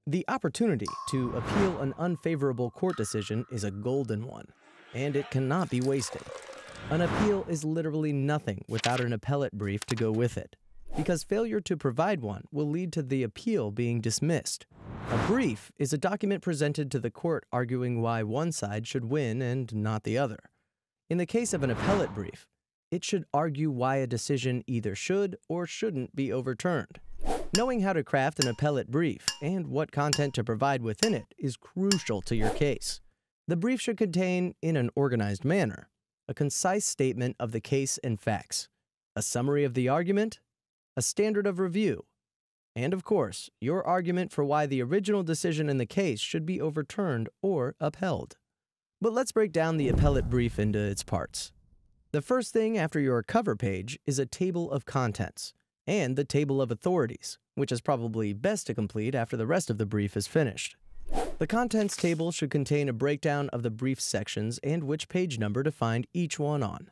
The opportunity to appeal an unfavorable court decision is a golden one, and it cannot be wasted. An appeal is literally nothing without an appellate brief to go with it, because failure to provide one will lead to the appeal being dismissed. A brief is a document presented to the court arguing why one side should win and not the other. In the case of an appellate brief, it should argue why a decision either should or shouldn't be overturned. Knowing how to craft an appellate brief and what content to provide within it is crucial to your case. The brief should contain, in an organized manner, a concise statement of the case and facts, a summary of the argument, a standard of review, and of course, your argument for why the original decision in the case should be overturned or upheld. But let's break down the appellate brief into its parts. The first thing after your cover page is a table of contents and the table of authorities, which is probably best to complete after the rest of the brief is finished. The contents table should contain a breakdown of the brief sections and which page number to find each one on.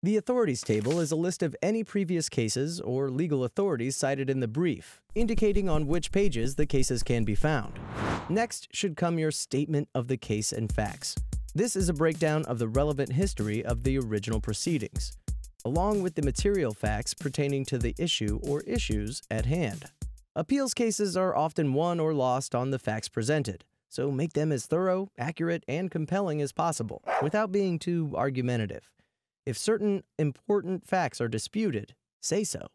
The authorities table is a list of any previous cases or legal authorities cited in the brief, indicating on which pages the cases can be found. Next should come your statement of the case and facts. This is a breakdown of the relevant history of the original proceedings, along with the material facts pertaining to the issue or issues at hand. Appeals cases are often won or lost on the facts presented, so make them as thorough, accurate, and compelling as possible, without being too argumentative. If certain important facts are disputed, say so.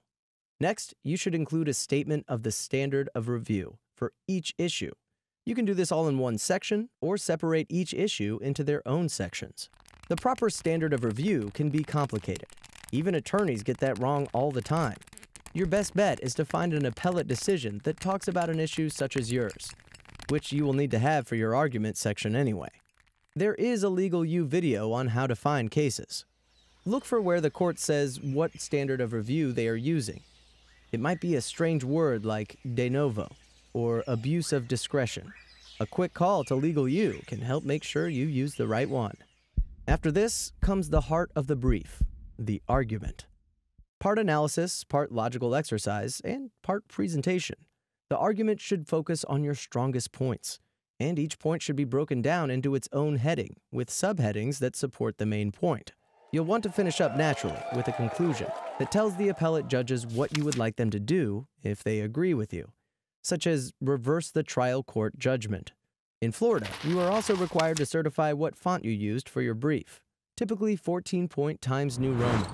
Next, you should include a statement of the standard of review for each issue. You can do this all in one section, or separate each issue into their own sections. The proper standard of review can be complicated. Even attorneys get that wrong all the time. Your best bet is to find an appellate decision that talks about an issue such as yours, which you will need to have for your argument section anyway. There is a Legal U video on how to find cases. Look for where the court says what standard of review they are using. It might be a strange word like de novo or abuse of discretion. A quick call to Legal U can help make sure you use the right one. After this comes the heart of the brief, the argument. Part analysis, part logical exercise, and part presentation. The argument should focus on your strongest points, and each point should be broken down into its own heading, with subheadings that support the main point. You'll want to finish up naturally with a conclusion that tells the appellate judges what you would like them to do if they agree with you, such as reverse the trial court judgment. In Florida, you are also required to certify what font you used for your brief, typically 14-point Times New Roman.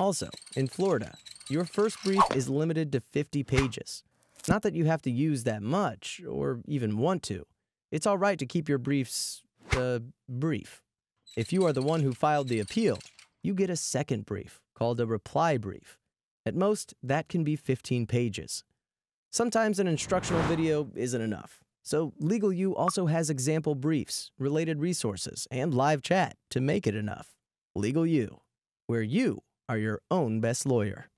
Also, in Florida, your first brief is limited to 50 pages. Not that you have to use that much, or even want to. It's all right to keep your briefs, brief. If you are the one who filed the appeal, you get a second brief, called a reply brief. At most, that can be 15 pages. Sometimes an instructional video isn't enough, so Legal U also has example briefs, related resources, and live chat to make it enough. Legal U, where you are your own best lawyer.